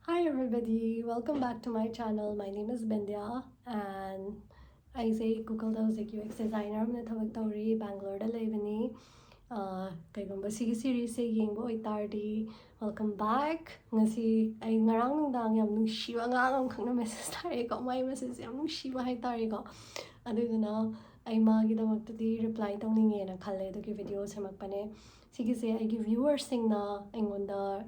Hi everybody, welcome back to my channel. My name is Bindya and I say Google Music UX designer amna thabak tawri Bangalore da leibani. Kaigumba sigi series se yengbo itardi. Welcome back. Ngasi ay ngarang nungdang yam nungsiwa nga ang khangna message tari ko. My message yam nungsiwa hay tari ko. Aduduna ay magidamagtadi reply tawninge na khalle do ki video samakpane. Sigise aigi viewers singna aingonda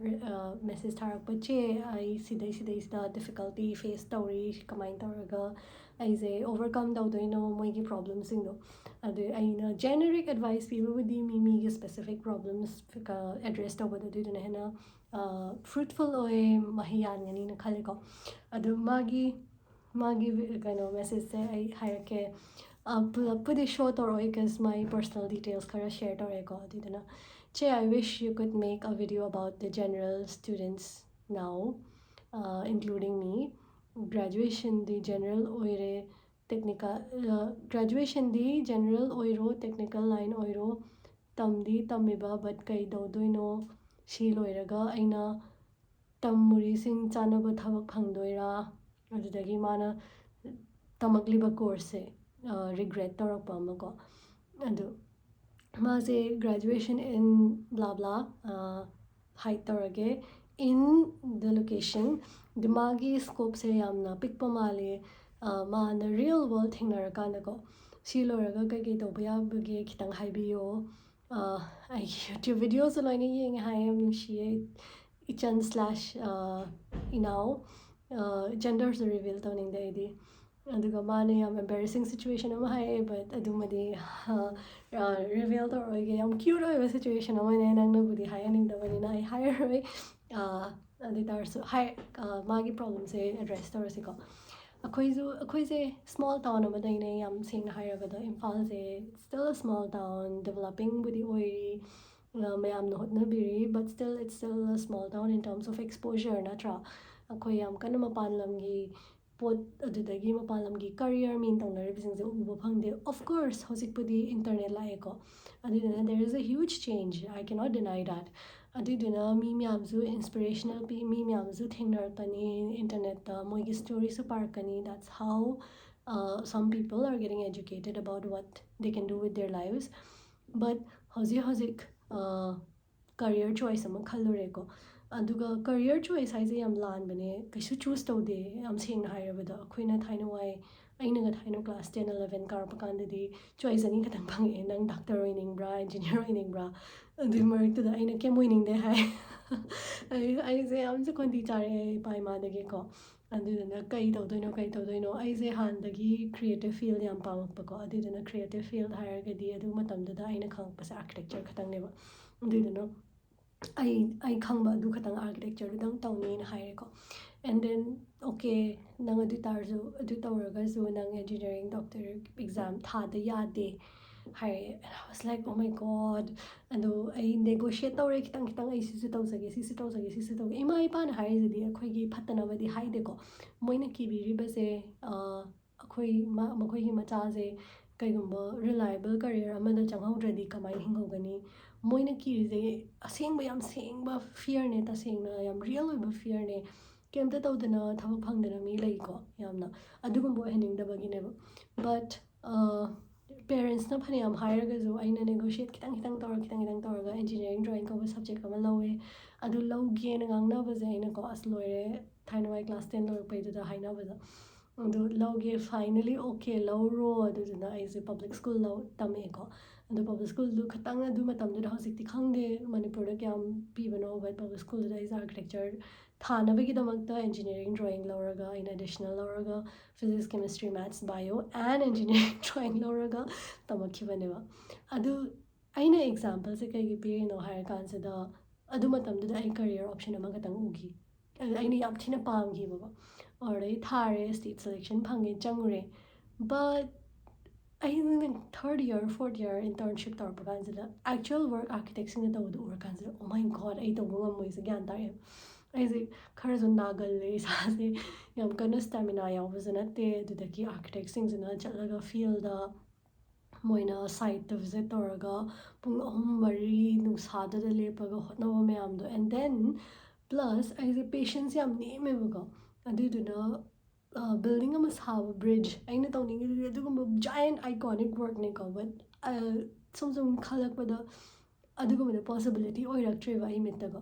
message tharakpa che ai sidai difficulty face tawri kamai tawraga aise overcome tawdoino moigi problems singdo adu aina generic advice pibudi mi gi specific problems address tawbada duduna hena fruitful oe mahiyan ngani na khale ko adu magi kano message se ai hayake put short or because my personal details kara share toreko didana che I wish you could make a video about the general students now including me graduation the general oire graduation the general oiro technical line oiro tamdi tamiba but kai doino shi loiraga aina tamuri sing chanaba thabak phangdoira adudagi mana tamakliba course regret tawrakpa amako adu maze graduation in blah blah height tawrage in the location dimagi scope se yamna pikpa male mana real world thingnarakanda ko si loraga kai kai tawba yabage khitang haibiyo ai YouTube videos loina yeng hayam nungsiye ichan slash inau genders reveal tawning da idi aduga mane yam embarrassing situation ama hai but adumadi reveal tawroige yam cute oiba situation amane nangna budi hayaning dabanina ai hairoi adi tarsu hai magi problem se address tawrasiko akoise small town amadaine yam sengna hairagada Imphal se still a small town developing budi oiri mayamna hotnabiri but still it's still a small town in terms of exposure natra akoi yam kana mapan lamgi pot adudagi mapan lamgi career mean tawnarisingse uba phangde of course hojikpudi internet laeko aduduna there is a huge change I cannot deny that aduduna mi myamsu inspirational mi myamsu thengnarakani internet ta moigi story su parkani that's how some people are getting educated about what they can do with their lives but hojik career choice ama khallureko aduga career choice haise yam lanbane kaisu choose tawde yam sengna hairabada akoina thaina wai ainaga thaina class 10 11 karpa kandadi choice ani khatang phange nang doctor oiningbra engineer oiningbra adu marakta da aina kem oiningde hai aise yam su konti chare pai ma dage ko aduduna kai tawdoino aise handagi creative field yam pamakpa ko aduduna creative field hairagadi adu matamda aina khangpa sa architecture khatang neba aduduna I khangba adu khatang architecture dang tawni haireko and then okay nang adu tarju adu tawraga so nang engineering doctor exam thada yade hai and I was like oh my god adu I negotiate tawre kitang ai sisu tawsage ima ipa na hairidi akhoi phatanabadi haideko moina kibiri base akhoi makhoi hi macha se kaigumba reliable career amada changhaudradi kamai hingogani moina kirize asengba yam sengba fear ne tasengna yam real oiba fear ne kemta tawdana thabak phangdana mi laiko yamna adugumbo heningdabagineba but parents na phane yam hairaga zo aina negotiate kitang tawraga engineering drawing ko subject ama lawe adu lauge na ngangna baze aina ko asloire thaina wai class 10 lorpai da haina baza adu lauge finally okay lauro aduduna aise public school law tame ko adu public school du khatang adu matamda hojikti khangde manipur da kyam pibano but public school da is architecture thanabagi damakta engineering drawing lauraga in additional lauraga physics chemistry maths bio and engineering drawing lauraga tamakhibaneba adu aina example se kai gi pirino higher kansada adu matamda ai career option ama katang ugi aina yam thina pamgi baba already thare state selection phange changure but I in third year, fourth year internship tawrpa kansida actual work architect sing tawdu ur kansida oh my god ai tawbu ngamoi se gyan tare aise kharasu nagal le sase yam kana stamina yawbasa natte adudagi architect sing sina chatlaga field da moina site da visit tawraga pung ahum mari nungsada da lepaga hotnawa mayamdo and then plus ꯑꯩꯁꯦ patience ꯌꯥꯝ ꯅꯦꯝꯃꯦꯕꯀꯣ ꯑꯗꯨꯗꯨꯅ building ꯑꯃ ꯁꯥꯕ bridge ꯑꯩꯅ ꯇꯧꯅꯤꯡꯉꯤꯗꯨꯗꯤ ꯑꯗꯨꯒꯨꯝꯕ ꯖꯥꯏꯟ iconic ꯋꯥꯔꯛꯅꯤꯀꯣ but ꯁꯨꯝ ꯈꯜꯂꯛꯄꯗ ꯑꯗꯨꯒꯨꯝꯕꯗ possibility ꯑꯣꯏꯔꯛꯇ꯭ꯔꯦꯕ ꯑꯩ ꯃꯤꯠꯇꯀꯣ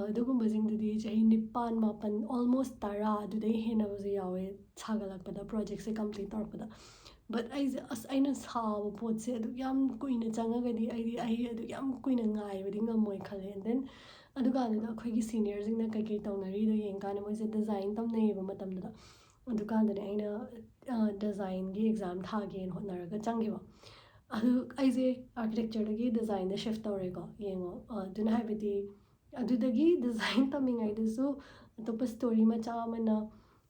ꯑꯗꯨꯒꯨꯝꯕꯁꯤꯡꯗꯨꯗꯤ ꯆꯍꯤ 9 10 ꯑꯣꯜꯃꯣꯁ 10 ꯑꯗꯨꯗꯩ ꯍꯦꯟꯅꯕꯁꯨ ꯌꯥꯎꯋꯦ ꯁꯥꯒꯠꯂꯛꯄꯗ ꯄ꯭ꯔꯣꯖꯦꯛꯁꯦ ꯀꯝꯄ꯭ꯂꯤꯠ ꯇꯧꯔꯛꯄꯗ ꯕꯠ ꯑꯩꯁꯦ ꯑꯁ ꯑꯩꯅ ꯁꯥꯕ ꯄꯣꯠꯁꯦ ꯑꯗꯨꯛ ꯌꯥꯝ ꯀꯨꯏꯅ ꯆꯪꯉꯒꯗꯤ ꯑꯩ ꯑꯗꯨꯛ ꯌꯥꯝ ꯀꯨꯏꯅ ꯉꯥꯏꯕꯗꯤ ꯉꯝꯃꯣꯏ ꯈꯜꯂꯦ ꯑꯦꯟ ꯗꯦꯟ ꯑꯗꯨꯀꯥꯟꯗꯨꯗ ꯑꯩꯈꯣꯏꯒꯤ ꯁꯤꯅꯤꯌꯔꯁꯤꯡꯅ ꯀꯩꯀꯩ ꯇꯧꯅꯔꯤꯗꯣ ꯌꯦꯡꯀꯥꯟꯗ ꯃꯣꯏꯁꯦ ꯗꯤꯖꯥꯏꯟ ꯇꯝꯅꯩꯌꯦꯕ ꯃꯇꯝꯗꯨꯗ ꯑꯗꯨꯀꯥꯟꯗꯅꯦ ꯑꯩꯅ ꯗꯤꯖꯥꯏꯟꯒꯤ ꯑꯦꯛꯖꯥꯝ ꯊꯥꯒꯦꯅ ꯍꯣꯠꯅꯔꯒ ꯆꯪꯈꯤꯕ ꯑꯗꯨ ꯑꯩꯁꯦ ꯑꯥꯔꯀꯤꯇꯦꯛꯆꯔꯗꯒꯤ ꯗꯤꯖꯥꯏꯟꯗ ꯁꯤꯐ ꯇꯧꯔꯦꯀꯣ ꯌꯦꯡꯉꯣ ꯑꯗꯨꯅ ꯍꯥꯏꯕꯗꯤ ꯑꯗꯨꯗꯒꯤ ꯗꯤꯖꯥꯏꯟ ꯇꯝꯃꯤꯉꯩꯗꯁꯨ ꯑꯇꯣꯞꯄ ꯁ꯭ꯇꯣꯔꯤ ꯃꯆꯥ ꯑꯃꯅ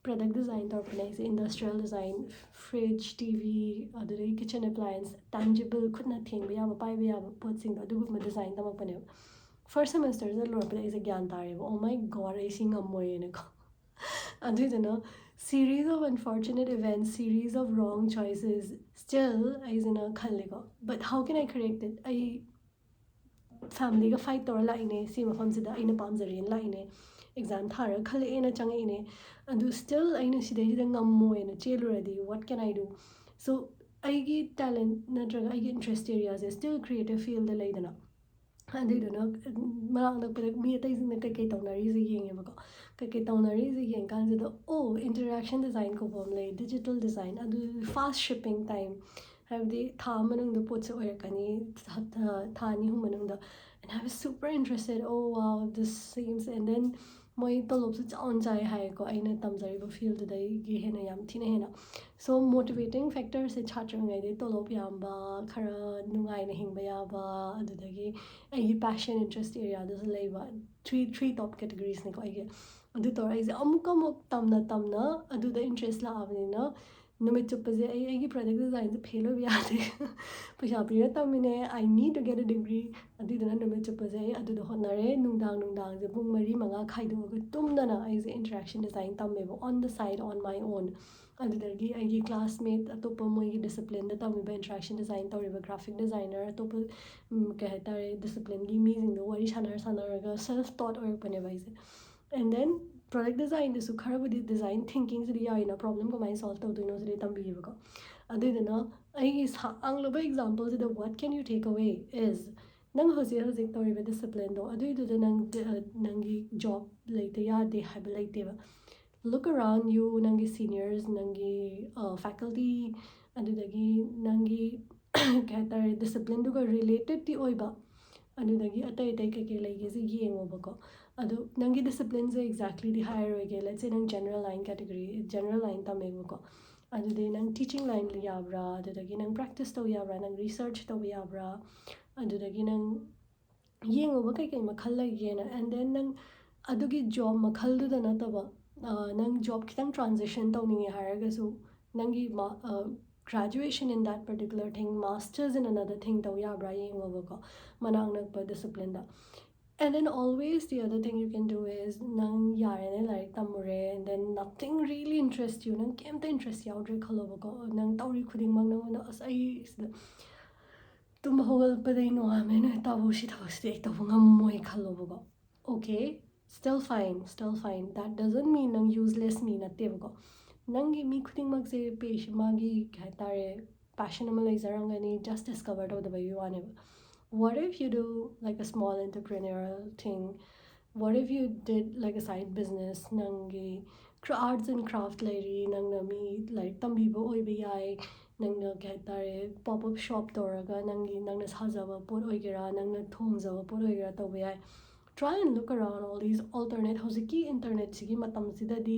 ꯄ꯭ꯔꯗꯛ ꯗꯤꯖꯥꯏꯟ ꯇꯧꯔꯛꯄꯅꯦ ꯑꯩꯁꯦ ꯏꯟꯗꯁꯇ꯭ꯔꯤꯌꯦꯜ ꯗꯤꯖꯥꯏꯟ ꯐ꯭ꯔꯤꯖ ꯇꯤꯚꯤ ꯑꯗꯨꯗꯒꯤ ꯀꯤꯆꯟ ꯑꯦꯄ꯭ꯂꯥꯏꯟꯁ ꯇꯥꯟꯖꯤꯕꯜ ꯈꯨꯠꯅ ꯊꯦꯡꯕ ꯌꯥꯕ ꯄꯥꯏꯕ ꯌꯥꯕ ꯄꯣꯠꯁꯤꯡꯗꯣ ꯑꯗꯨꯒꯨꯝꯕ ꯗꯤꯖꯥꯏꯟ ꯇꯝꯃꯛꯄꯅꯦꯕ ꯐꯥꯔꯁ ꯁꯦꯃꯦꯁꯇꯔꯁꯤꯗ ꯂꯣꯏꯔꯛꯄꯗ ꯑꯩꯁꯦ ꯒ꯭ꯌꯥꯟ ꯇꯥꯔꯦꯕ ꯑꯣ ꯃꯥꯏ ꯒꯣꯗ ꯑꯩ ꯁꯤ ꯉꯝꯃꯣꯏꯅꯀꯣ ꯑꯗꯨꯗꯨꯅ series of unfortunate events, series of wrong choices. Still, ꯑꯩꯁꯤꯅ ꯈꯜꯂꯦꯀꯣ but how can I correct it? ꯑꯩ ꯐꯦꯃꯤꯂꯤꯒ ꯐꯥꯏꯠ ꯇꯧꯔ ꯂꯥꯛꯏꯅꯦ ꯁꯤ ꯃꯐꯝꯁꯤꯗ ꯑꯩꯅ ꯄꯥꯝꯖꯔꯦꯅ ꯂꯥꯛꯏꯅꯦ ꯑꯦꯛꯖꯥꯝ ꯊꯥꯔꯒ ꯈꯜꯂꯛꯑꯦꯅ ꯆꯪꯉꯛꯏꯅꯦ ꯑꯗꯨ ꯁ꯭ꯇꯤꯜ ꯑꯩꯅ ꯁꯤꯗꯩꯁꯤꯗ ꯉꯝꯃꯣꯏꯅ ꯆꯦꯜꯂꯨꯔꯗꯤ what can I do? So ꯑꯩꯒꯤ ꯇꯦꯂꯦꯟ ꯅꯠꯇ꯭ꯔꯒ ꯑꯩꯒꯤ ꯏꯟꯇꯔꯦꯁ ꯑꯦꯔꯤꯌꯥꯁꯦ ꯁ꯭ꯇꯤꯜ ꯀ꯭ರಿꯌꯦꯇꯤቭ ꯐꯤꯜꯗ ꯂꯩꯗꯅ ꯑꯗꯨꯗꯨꯅ ꯃꯅꯥꯛ ꯅꯛꯄꯗ ꯃꯤ ꯑꯇꯩꯁꯤꯡꯅ ꯀꯩꯀꯩ ꯇꯧꯅꯔꯤꯁꯦ ꯌꯦꯡꯉꯦꯕꯀꯣ ꯀꯩꯀꯩ ꯇꯧꯅꯔꯤꯁꯦ ꯌꯦꯡꯀꯥꯟꯁꯤꯗ ꯑꯣ ꯏꯟꯇꯔꯦꯛꯁꯟ ꯗꯤꯖꯥꯏꯟ ꯀꯧꯕ ꯑꯃ ꯂꯩ ꯗꯤꯖꯤꯇꯦꯜ ꯗꯤꯖꯥꯏꯟ ꯑꯗꯨ ꯐꯥꯁ shipping ꯇꯥꯏꯝ ꯍꯥꯏꯕꯗꯤ ꯊꯥ ꯑꯃ ꯃꯅꯨꯡꯗ ꯄꯣꯠꯁꯦ ꯑꯣꯏꯔꯛꯀꯅꯤ ꯊꯥ 2 ꯃꯅꯨꯡꯗ and I was super interested oh wow this seems and then ꯃꯣꯏ ꯇꯣꯂꯣꯞꯁꯨ ꯆꯥꯎꯅ ꯆꯥꯏ ꯍꯥꯏꯌꯦꯀꯣ ꯑꯩꯅ ꯇꯝꯖꯔꯤꯕ ꯐꯤꯜꯗꯨꯗꯒꯤ ꯍꯦꯟꯅ ꯌꯥꯝ ꯊꯤꯅ ꯍꯦꯟꯅ ꯁꯣ ꯃꯣꯇꯤꯚꯦꯇꯤꯡ ꯐꯦꯛꯇꯔꯁꯦ ꯁꯥꯇ꯭ꯔꯉꯩꯗꯩ ꯇꯣꯂꯣꯞ ꯌꯥꯝꯕ ꯈꯔ ꯅꯨꯡꯉꯥꯏꯅ ꯍꯤꯡꯕ ꯌꯥꯕ ꯑꯗꯨꯗꯒꯤ ꯑꯩꯒꯤ ꯄꯦꯁꯟ ꯏꯟꯇꯔꯦꯁ ꯑꯦꯔꯤꯌꯥꯗꯁꯨ ꯂꯩꯕ ꯊ꯭ꯔꯤ ꯇꯣꯞ ꯀꯦꯇꯒꯣꯔꯤꯁꯅꯤꯀꯣ ꯑꯩꯒꯤ ꯑꯗꯨ ꯇꯧꯔ ꯑꯩꯁꯦ ꯑꯃꯨꯛ ꯇꯝꯅ ꯑꯗꯨꯗ ꯏꯟꯇꯔꯦꯁ ꯂꯥꯛꯑꯕꯅꯤꯅ ꯅꯨꯃꯤꯠ ꯆꯨꯞꯄꯁꯦ ꯑꯩꯒꯤ ꯄ꯭ꯔꯗꯛ ꯗꯤꯖꯥꯏꯟꯁꯦ ꯐꯦꯜ ꯑꯣꯏꯕ ꯌꯥꯗꯦ ꯄꯩꯁꯥ ꯄꯤꯔ ꯇꯝꯃꯤꯅꯦ I need to get a degree ꯑꯗꯨꯗꯨꯅ ꯅꯨꯃꯤꯠ ꯆꯨꯞꯄꯁꯦ ꯑꯩ ꯑꯗꯨꯗ ꯍꯣꯠꯅꯔꯦ ꯅꯨꯡꯗꯥꯡꯁꯦ ꯄꯨꯡ 4 5 ꯈꯥꯏꯗꯣꯛꯑꯒ ꯇꯨꯝꯗꯅ ꯑꯩꯁꯦ ꯏꯟꯇꯔꯦꯛꯁꯟ ꯗꯤꯖꯥꯏꯟ ꯇꯝꯃꯦꯕ ꯑꯣꯟ ꯗ ꯁꯥꯏड ꯑꯣꯟ ꯃꯥꯏ ꯑꯣꯟ ꯑꯗꯨꯗꯒꯤ ꯑꯩꯒꯤ ꯀ꯭ꯂꯥꯁꯃꯦꯠ ꯑꯇꯣꯞꯄ ꯃꯣꯏꯒꯤ ꯗꯤꯁꯤꯄ꯭ꯂꯤꯟꯗ ꯇꯝꯃꯤꯕ ꯏꯟꯇꯔꯦꯛꯁꯟ ꯗꯤꯖꯥꯏꯟ ꯇꯧꯔꯤꯕ ꯒ꯭ꯔꯥꯐꯤꯛ ꯗꯤꯖꯥꯏꯅꯔ ꯑꯇꯣꯞꯄ ꯀꯩ ꯍꯥꯏꯇꯥꯔꯦ ꯗꯤꯁꯤꯄ꯭ꯂꯤꯟꯒꯤ ꯃꯤꯁꯤꯡꯗꯣ ꯋꯥꯔꯤ ꯁꯥꯟꯅꯔꯒ ꯁꯦꯜꯐ ꯇꯣꯠ ꯑꯣꯏꯔꯛꯄꯅꯦꯕ ꯑꯩꯁꯦ ꯑꯦꯟ ꯗꯦꯟ ꯄ꯭ꯔꯗꯛ ꯗꯤꯖꯥꯏꯟꯗꯁꯨ ꯈꯔꯕꯨꯗꯤ ꯗꯤꯖꯥꯏꯟ ꯊꯤꯡꯀꯤꯡꯁꯤꯗꯤ ꯌꯥꯎꯏꯅ ꯄ꯭ꯔꯣꯕ꯭ꯂꯦꯝ ꯀꯃꯥꯏꯅ ꯁꯣꯜቭ ꯇꯧꯗꯣꯏꯅꯣ ꯁꯤꯗꯤ ꯇꯝꯕꯤꯌꯦꯕꯀꯣ ꯑꯗꯨꯗꯨꯅ ꯑꯩꯒꯤ ꯁꯥꯡꯂꯕ ꯑꯦꯛꯖꯥꯝꯄꯜꯁꯤꯗ ꯋꯥꯠ ꯀꯦꯟ ꯌꯨ ꯇꯦꯛ ꯑꯋꯦ ꯏꯁ ꯅꯪ ꯍꯧꯖꯤꯛ ꯇꯧꯔꯤꯕ ꯗꯤꯁꯤꯄ꯭ꯂꯤꯟꯗꯣ ꯑꯗꯨꯏꯗꯨꯗ ꯅꯪꯒꯤ ꯖꯣꯕ ꯂꯩꯇ ꯌꯥꯗꯦ ꯍꯥꯏꯕ ꯂꯩꯇꯦꯕ look around you nangi seniors nangi faculty adudagi nangi kaitare discipline duga related ti oiba adudagi atai keke lege se yengobako adu nangi discipline se exactly di hairoge let's say nang general line category general line tamegoko adude nang teaching line li yabra adudagi nang practice to yabra nang research to yabra adudagi nang yengoba kai makhal lagena and then nang adugi job makhalduda nataba ꯅꯪ job ꯈꯤꯇꯪ ꯇ꯭ꯔꯥꯟꯖꯤꯁꯟ ꯇꯧꯅꯤꯡꯉꯦ ꯍꯥꯏꯔꯒꯁꯨ ꯅꯪꯒꯤ graduation in that particular thing masters in another thing ꯇꯧ ꯌꯥꯕ꯭ꯔꯥ ꯌꯦꯡꯉꯣꯕꯀꯣ ꯃꯅꯥꯛ ꯅꯛꯄ ꯗꯤꯁꯤꯄ꯭ꯂꯤꯟꯗ and then always the other thing you can do is nang yarene like tamure and then nothing really interests you nang kemta interest yaudre khalobako nang tauri khuding mang nang as ai tum hol padai no amena tabushi thabasti ek tabunga moi khalobako okay still fine that doesn't mean nang useless me nattebako nangi mi khuding mag se pesh magi kaitare passion ama leizarangani just discovered of the way you want. What if you do like a small entrepreneurial thing? What if you did like a side business nangi arts and craft lady nangna mi like tambibo oibe yai nangna kaitare pop up shop toraga nangi nangna sajaba pot oigera nangna thongjaba pot oigera tobe yai. Try and look around all these alternate hojiki internet sigi matam sidadi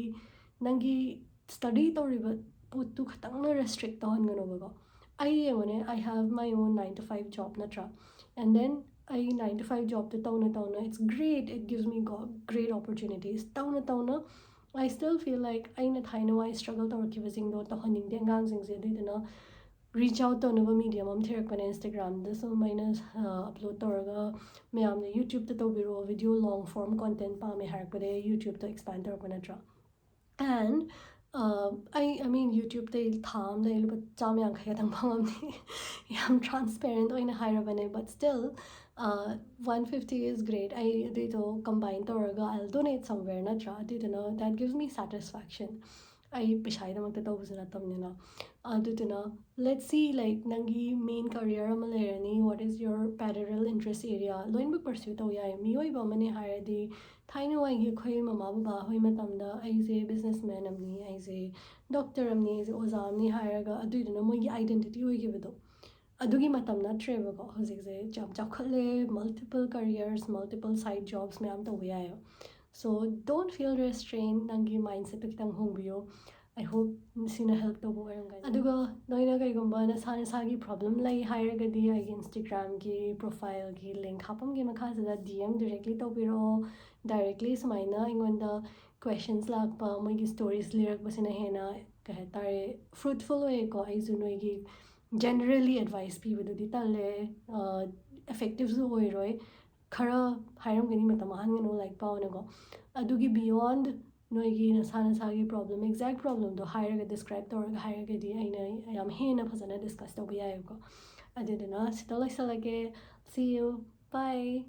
nangi study toriba puttu khatangna restrict tawanganobago I have my own 9 to 5 job natra and then I 9 to 5 job to tauna it's great it gives me great opportunities tauna I still feel like aina thaina why struggle tawrkibasing do to haning de ngang sing se didna reach out to another medium am thirakpane Instagram this minus upload toraga mayam YouTube to tobiro video long form content pa me harakpade YouTube to expand torakanatra and I mean YouTubeꯗꯩ ꯊꯥ ꯑꯃꯗ ꯂꯨꯄꯥ ꯆꯥꯝꯃ ꯌꯥꯡꯈꯩ ꯈꯛꯇꯪ ꯐꯪꯉꯝꯅꯤ ꯌꯥꯝ ꯇ꯭ꯔꯥꯟꯁꯄꯦꯔꯦꯟꯠ ꯑꯣꯏꯅ ꯍꯥꯏꯔꯕꯅꯦ but still 150 is great ꯑꯩ ꯑꯗꯨꯏꯗꯣ combine ꯇꯧꯔꯒ I'll donate somewhere ꯅꯠꯇ꯭ꯔꯥ ꯑꯗꯨꯏꯗꯨꯅ that gives me satisfaction ꯑꯩ ꯄꯩꯁꯥꯒꯤꯗꯃꯛꯇ ꯇꯧꯕꯁꯨ ꯅꯠꯇꯕꯅꯤꯅ ꯑꯗꯨꯗꯨꯅ let's see like ꯅꯪꯒꯤ main career ꯑꯃ ꯂꯩꯔꯅꯤ what is your parallel interest area ꯂꯣꯏꯅꯃꯛ pursue ꯇꯧ ꯌꯥꯏ ꯃꯤꯑꯣꯏꯕ ꯑꯃꯅꯦ ꯍꯥꯏꯔꯗꯤ ꯊꯥꯏꯅꯋꯥꯏꯒꯤ ꯑꯩꯈꯣꯏ ꯃꯃꯥ ꯕꯕꯥ ꯍꯣꯏ ꯃꯇꯝꯗ ꯑꯩꯁꯦ ꯕꯤꯖꯤꯅꯦꯁꯃꯦꯟ ꯑꯃꯅꯤ ꯑꯩꯁꯦ ꯗꯣꯛꯇꯔ ꯑꯃꯅꯤ ꯑꯩꯁꯦ ꯑꯣꯖꯥ ꯑꯃꯅꯤ ꯍꯥꯏꯔꯒ ꯑꯗꯨꯏꯗꯨꯅ ꯃꯣꯏꯒꯤ ꯑꯥꯏꯗꯦꯟꯇꯤꯇꯤ ꯑꯣꯏꯈꯤꯕꯗꯣ ꯑꯗꯨꯒꯤ ꯃꯇꯝ ꯅꯠꯇ꯭ꯔꯦꯕꯀꯣ ꯍꯧꯖꯤꯛꯁꯦ ꯌꯥꯝ ꯆꯥꯎꯈꯠꯂꯦ multiple careers multiple side jobs ꯃꯌꯥꯝ ꯇꯧꯕ ꯌꯥꯏꯑꯕ so don't feel restrained ꯅꯪꯒꯤ ꯃꯥꯏꯟꯁꯦꯠꯇꯣ ꯈꯤꯇꯪ ꯍꯣꯡꯕꯤꯌꯣ I hope ꯁꯤꯅ ꯍꯦꯜꯞ ꯇꯧꯕ ꯑꯣꯏꯔꯝꯒꯅꯤ ꯑꯗꯨꯒ ꯅꯣꯏꯅ ꯀꯩꯒꯨꯝꯕ ꯅꯁꯥ ꯅꯁꯥꯒꯤ ꯄ꯭ꯔꯣꯕ꯭ꯂꯦꯝ ꯂꯩ ꯍꯥꯏꯔꯒꯗꯤ ꯑꯩꯒꯤ ꯏꯟꯁꯇꯥꯒ꯭ꯔꯥꯝꯒꯤ ꯄ꯭ꯔꯣꯐꯥꯏꯜꯒꯤ ꯂꯤꯡꯛ ꯍꯥꯞꯄꯝꯒꯤ ꯃꯈꯥꯁꯤꯗ DM ꯗꯤꯔꯦꯛꯂꯤ ꯇꯧꯕꯤꯔꯛꯑꯣ ꯗꯥꯏꯔꯦꯛꯂꯤ ꯁꯨꯃꯥꯏꯅ ꯑꯩꯉꯣꯟꯗ ꯀ꯭ꯋꯦꯁꯟꯁ ꯂꯥꯛꯄ ꯃꯣꯏꯒꯤ ꯁ꯭ꯇꯣꯔꯤꯁ ꯂꯤꯔꯛꯄꯁꯤꯅ ꯍꯦꯟꯅ ꯀꯩ ꯍꯥꯏꯇꯥꯔꯦ ꯐ꯭ꯔꯨꯠꯐꯨꯜ ꯑꯣꯏꯌꯦꯀꯣ ꯑꯩꯁꯨ ꯅꯣꯏꯒꯤ ꯖꯦꯅꯔꯦꯂꯤ ꯑꯦꯗꯚꯥꯏꯁ ꯄꯤꯕꯗꯨꯗꯤ ꯇꯜꯂꯦ ꯑꯦꯐꯦꯛꯇꯤቭꯁꯨ ꯑꯣꯏꯔꯣꯏ ꯈꯔ ꯍꯥꯏꯔꯝꯒꯅꯤ ꯃꯇꯝ ꯃꯥꯡꯍꯟꯒꯅꯨ ꯂꯥꯏꯔꯤꯛ ꯄꯥꯎꯅꯀꯣ ꯑꯗꯨꯒꯤ ꯕꯤꯌꯣꯟ ꯅꯣꯏꯒꯤ ꯅꯁꯥ ꯅꯁꯥꯒꯤ ꯄ꯭ꯔꯣꯕ꯭ꯂꯦꯝ ꯑꯦꯛꯖꯦꯛ ꯄ꯭ꯔꯣꯕ꯭ꯂꯦꯝꯗꯣ ꯍꯥꯏꯔꯒ ꯗꯤꯁꯀ꯭ꯔꯥꯏꯞ ꯇꯧꯔꯒ ꯍꯥꯏꯔꯒꯗꯤ ꯑꯩꯅ ꯌꯥꯝ ꯍꯦꯟꯅ ꯐꯖꯅ ꯗꯤꯁꯀꯁ ꯇꯧꯕ ꯌꯥꯏꯑꯕꯀꯣ ꯑꯗꯨꯗꯨꯅ ꯁꯤꯗ ꯂꯣꯏꯁꯤꯜꯂꯒꯦ see you bye